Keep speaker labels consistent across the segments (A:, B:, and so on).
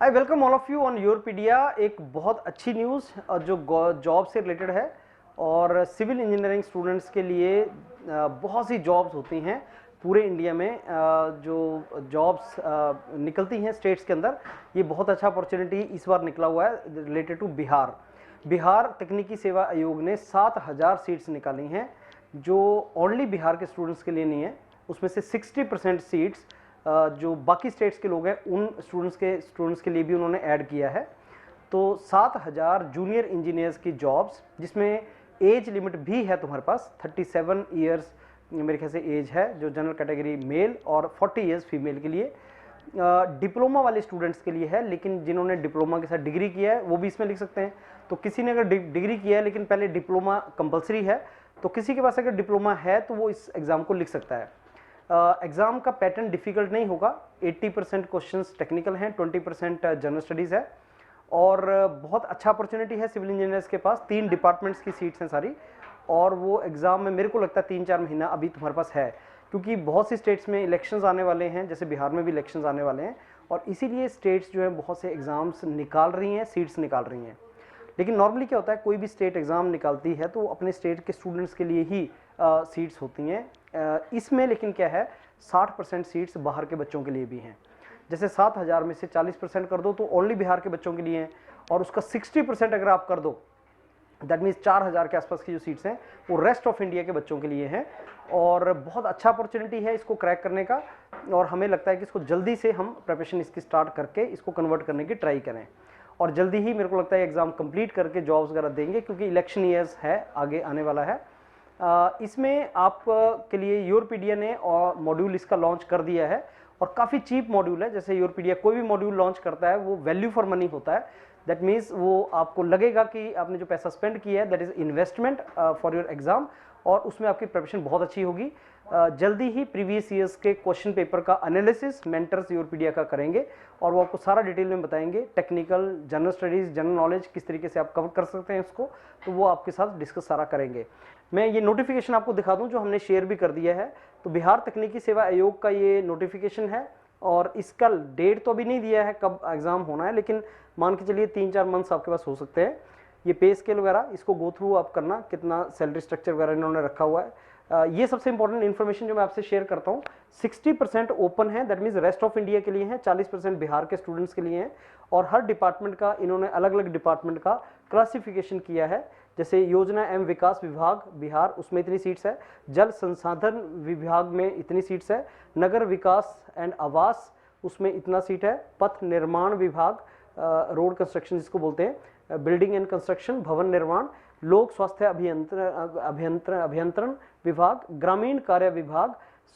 A: I welcome all of you on Yourpedia. एक बहुत अच्छी न्यूज़ जो जॉब से रिलेटेड है और सिविल इंजीनियरिंग स्टूडेंट्स के लिए बहुत सी जॉब्स होती हैं पूरे इंडिया में। जो जॉब्स निकलती हैं स्टेट्स के अंदर, ये बहुत अच्छा अपॉर्चुनिटी इस बार निकला हुआ है रिलेटेड टू बिहार। बिहार तकनीकी सेवा आयोग ने 7000 सीट्स निकाली हैं जो ओनली बिहार के स्टूडेंट्स के लिए नहीं है। उसमें से 60% सीट्स जो बाकी स्टेट्स के लोग हैं उन स्टूडेंट्स के लिए भी उन्होंने ऐड किया है। तो 7000 जूनियर इंजीनियर्स की जॉब्स, जिसमें एज लिमिट भी है तुम्हारे पास 37 ईयर्स मेरे ख्याल से एज है जो जनरल कैटेगरी मेल, और 40 ईयर्स फीमेल के लिए। डिप्लोमा वाले स्टूडेंट्स के लिए है, लेकिन जिन्होंने डिप्लोमा के साथ डिग्री किया है वो भी इसमें लिख सकते हैं। तो किसी ने अगर डिग्री किया है लेकिन पहले डिप्लोमा कंपलसरी है, तो किसी के पास अगर डिप्लोमा है तो वो इस एग्ज़ाम को लिख सकता है। एग्ज़ाम का पैटर्न डिफ़िकल्ट नहीं होगा। 80% क्वेश्चंस टेक्निकल हैं, 20% जनरल स्टडीज़ है, और बहुत अच्छा अपॉर्चुनिटी है सिविल इंजीनियर्स के पास। 3 डिपार्टमेंट्स की सीट्स हैं सारी, और वो एग्ज़ाम में मेरे को लगता है 3-4 महीना अभी तुम्हारे पास है, क्योंकि बहुत सी स्टेट्स में इलेक्शंस आने वाले हैं, जैसे बिहार में भी इलेक्शंस आने वाले हैं, और इसीलिए स्टेट्स जो है बहुत से एग्ज़ाम्स निकाल रही हैं, सीट्स निकाल रही हैं। लेकिन नॉर्मली क्या होता है, कोई भी स्टेट एग्ज़ाम निकालती है तो अपने स्टेट के स्टूडेंट्स के लिए ही सीट्स होती हैं। इसमें लेकिन क्या है, 60% सीट्स बाहर के बच्चों के लिए भी हैं। जैसे 7000 में से 40% कर दो तो ओनली बिहार के बच्चों के लिए हैं, और उसका 60% अगर आप कर दो, दैट मीन्स 4000 के आसपास की जो सीट्स हैं वो रेस्ट ऑफ इंडिया के बच्चों के लिए हैं। और बहुत अच्छा अपॉर्चुनिटी है इसको क्रैक करने का, और हमें लगता है कि इसको जल्दी से हम प्रिपरेशन इसकी स्टार्ट करके इसको कन्वर्ट करने की ट्राई करें, और जल्दी ही मेरे को लगता है एग्ज़ाम कंप्लीट करके जॉब्स वगैरह देंगे, क्योंकि इलेक्शन ईयर्स है आगे आने वाला है। इसमें आप के लिए योरपीडिया ने और मॉड्यूल इसका लॉन्च कर दिया है, और काफ़ी चीप मॉड्यूल है। जैसे योरपीडिया कोई भी मॉड्यूल लॉन्च करता है वो वैल्यू फॉर मनी होता है। दैट मीन्स वो आपको लगेगा कि आपने जो पैसा स्पेंड किया है that is investment for your exam, और उसमें आपकी प्रिपरेशन बहुत अच्छी होगी। जल्दी ही प्रीवियस ईयर्स के क्वेश्चन पेपर का एनालिसिस मेंटर्स योरपीडिया का करेंगे, और वो आपको सारा डिटेल में बताएंगे। Technical, general studies, general knowledge किस तरीके से आप कवर कर सकते हैं उसको, तो वो आपके साथ डिस्कस सारा करेंगे। मैं ये नोटिफिकेशन आपको दिखा दूं जो हमने शेयर भी कर दिया है। तो बिहार तकनीकी सेवा आयोग का ये नोटिफिकेशन है, और इसका डेट तो अभी नहीं दिया है कब एग्ज़ाम होना है, लेकिन मान के चलिए 3-4 मंथ्स आपके पास हो सकते हैं। ये पे स्केल वगैरह इसको गो थ्रू आप करना, कितना सैलरी स्ट्रक्चर वगैरह इन्होंने रखा हुआ है। ये सबसे इंपॉर्टेंट इन्फॉर्मेशन जो मैं आपसे शेयर करता हूँ। 60% ओपन है, that means rest of India के लिए है, 40% बिहार के स्टूडेंट्स के लिए हैं, और हर डिपार्टमेंट का इन्होंने अलग अलग डिपार्टमेंट का क्लासिफिकेशन किया है। जैसे योजना एवं विकास विभाग बिहार, उसमें इतनी सीट्स है। जल संसाधन विभाग में इतनी सीट्स है। नगर विकास एंड आवास, उसमें इतना सीट है। पथ निर्माण विभाग, रोड कंस्ट्रक्शन जिसको बोलते हैं, बिल्डिंग एंड कंस्ट्रक्शन, भवन निर्माण। लोक स्वास्थ्य अभियंत्रण विभाग, ग्रामीण कार्य विभाग।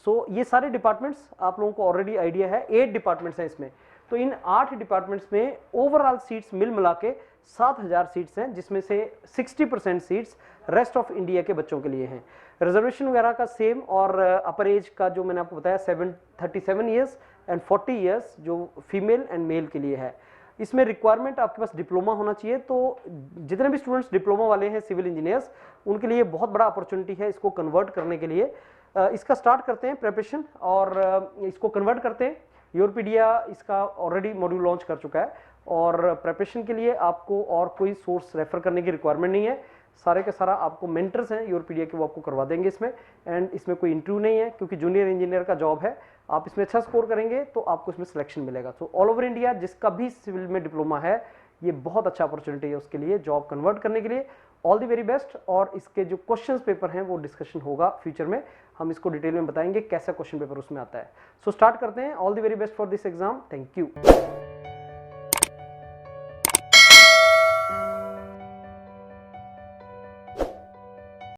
A: सो ये सारे डिपार्टमेंट्स आप लोगों को ऑलरेडी आइडिया है, 8 डिपार्टमेंट्स हैं इसमें। तो इन 8 डिपार्टमेंट्स में ओवरऑल सीट्स मिल मिला के 7000 सीट्स हैं, जिसमें से 60% सीट्स रेस्ट ऑफ इंडिया के बच्चों के लिए हैं। रिजर्वेशन वगैरह का सेम, और अपर एज का जो मैंने आपको बताया 37 ईयर्स एंड 40 ईयर्स जो फीमेल एंड मेल के लिए है। इसमें रिक्वायरमेंट आपके पास डिप्लोमा होना चाहिए। तो जितने भी स्टूडेंट्स डिप्लोमा वाले हैं सिविल इंजीनियर्स, उनके लिए बहुत बड़ा अपॉर्चुनिटी है इसको कन्वर्ट करने के लिए। इसका स्टार्ट करते हैं प्रिपरेशन, और इसको कन्वर्ट करते हैं। योरपीडिया इसका ऑलरेडी मॉड्यूल लॉन्च कर चुका है, और प्रिपरेशन के लिए आपको और कोई सोर्स रेफर करने की रिक्वायरमेंट नहीं है। सारे का सारा आपको मेंटर्स हैं योरपीडिया के, वो आपको करवा देंगे इसमें। एंड इसमें कोई इंटरव्यू नहीं है, क्योंकि जूनियर इंजीनियर का जॉब है। आप इसमें अच्छा स्कोर करेंगे तो आपको इसमें सिलेक्शन मिलेगा। तो ऑल ओवर इंडिया जिसका भी सिविल में डिप्लोमा है, ये बहुत अच्छा अपॉर्चुनिटी है उसके लिए जॉब कन्वर्ट करने के लिए। All the very best. और इसके जो क्वेश्चंस पेपर हैं वो डिस्कशन होगा फ्यूचर में, हम इसको डिटेल में बताएंगे कैसा क्वेश्चन पेपर उसमें आता है। सो स्टार्ट करते हैं। All the very best for this exam. Thank you.